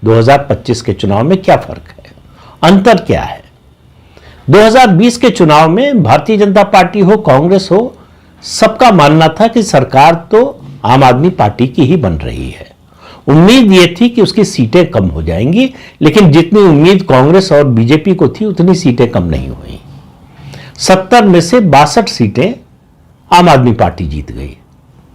2025 के चुनाव में क्या फर्क है, अंतर क्या है। 2020 के चुनाव में भारतीय जनता पार्टी हो, कांग्रेस हो, सबका मानना था कि सरकार तो आम आदमी पार्टी की ही बन रही है। उम्मीद यह थी कि उसकी सीटें कम हो जाएंगी, लेकिन जितनी उम्मीद कांग्रेस और बीजेपी को थी उतनी सीटें कम नहीं हुई। 70 में से 62 सीटें आम आदमी पार्टी जीत गई।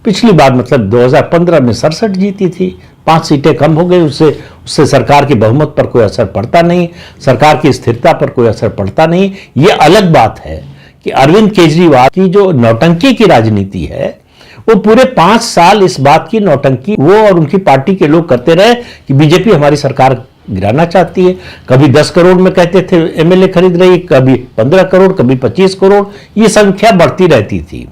पिछली बार मतलब 2015 में 67 जीती थी, 5 सीटें कम हो गई। उससे सरकार की बहुमत पर कोई असर पड़ता नहीं, सरकार की स्थिरता पर कोई असर पड़ता नहीं। यह अलग बात है कि अरविंद केजरीवाल की जो नौटंकी की राजनीति है, वो पूरे 5 साल इस बात की नौटंकी वो और उनकी पार्टी के लोग करते रहे कि बीजेपी हमारी सरकार गिराना चाहती है। कभी 10 करोड़ में कहते थे एमएलए खरीद रही, कभी 15 करोड़, कभी 25 करोड़, ये संख्या बढ़ती रहती थी।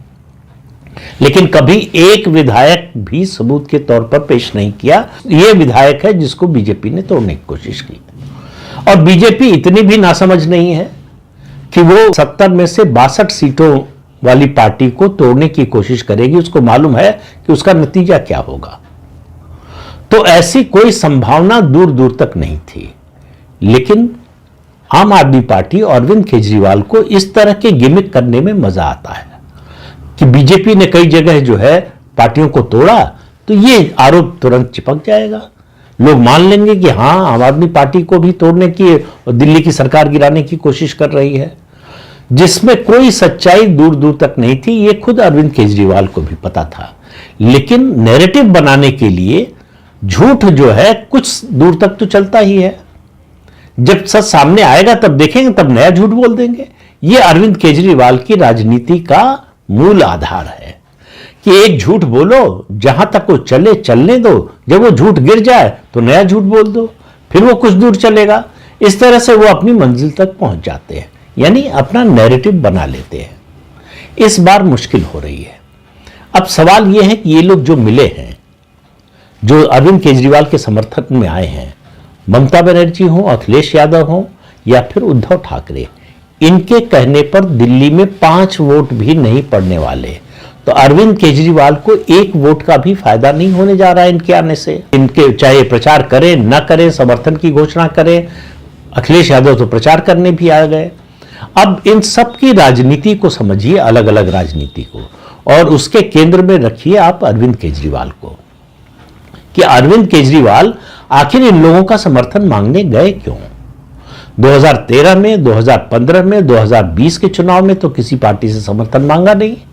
लेकिन कभी एक विधायक भी सबूत के तौर पर पेश नहीं किया। यह विधायक है जिसको बीजेपी ने तोड़ने की कोशिश की। और बीजेपी इतनी भी नासमझ नहीं है कि वो 70 में से 62 सीटों वाली पार्टी को तोड़ने की कोशिश करेगी। उसको मालूम है कि उसका नतीजा क्या होगा। तो ऐसी कोई संभावना दूर दूर तक नहीं थी। लेकिन आम आदमी पार्टी और अरविंद केजरीवाल को इस तरह के गिमिक करने में मजा आता है कि बीजेपी ने कई जगह जो है पार्टियों को तोड़ा, तो ये आरोप तुरंत चिपक जाएगा। लोग मान लेंगे कि हां, आम आदमी पार्टी को भी तोड़ने की और दिल्ली की सरकार गिराने की कोशिश कर रही है, जिसमें कोई सच्चाई दूर दूर तक नहीं थी। ये खुद अरविंद केजरीवाल को भी पता था। लेकिन नैरेटिव बनाने के लिए झूठ जो है कुछ दूर तक तो चलता ही है। जब सच सामने आएगा तब देखेंगे, तब नया झूठ बोल देंगे। ये अरविंद केजरीवाल की राजनीति का मूल आधार है कि एक झूठ बोलो, जहां तक वो चले चलने दो, जब वो झूठ गिर जाए तो नया झूठ बोल दो, फिर वो कुछ दूर चलेगा। इस तरह से वो अपनी मंजिल तक पहुंच जाते हैं, यानी अपना नैरेटिव बना लेते हैं। इस बार मुश्किल हो रही है। अब सवाल यह है कि ये लोग जो मिले हैं, जो अरविंद केजरीवाल के समर्थन में आए हैं, ममता बनर्जी हो, अखिलेश यादव हो या फिर उद्धव ठाकरे, इनके कहने पर दिल्ली में 5 वोट भी नहीं पड़ने वाले। तो अरविंद केजरीवाल को 1 वोट का भी फायदा नहीं होने जा रहा है इनके आने से। इनके चाहे प्रचार करें न करें, समर्थन की घोषणा करें, अखिलेश यादव तो प्रचार करने भी आ गए। अब इन सब की राजनीति को समझिए, अलग अलग राजनीति को, और उसके केंद्र में रखिए आप अरविंद केजरीवाल को, कि अरविंद केजरीवाल आखिर इन लोगों का समर्थन मांगने गए क्यों। 2013 में, 2015 में, 2020 के चुनाव में तो किसी पार्टी से समर्थन मांगा नहीं।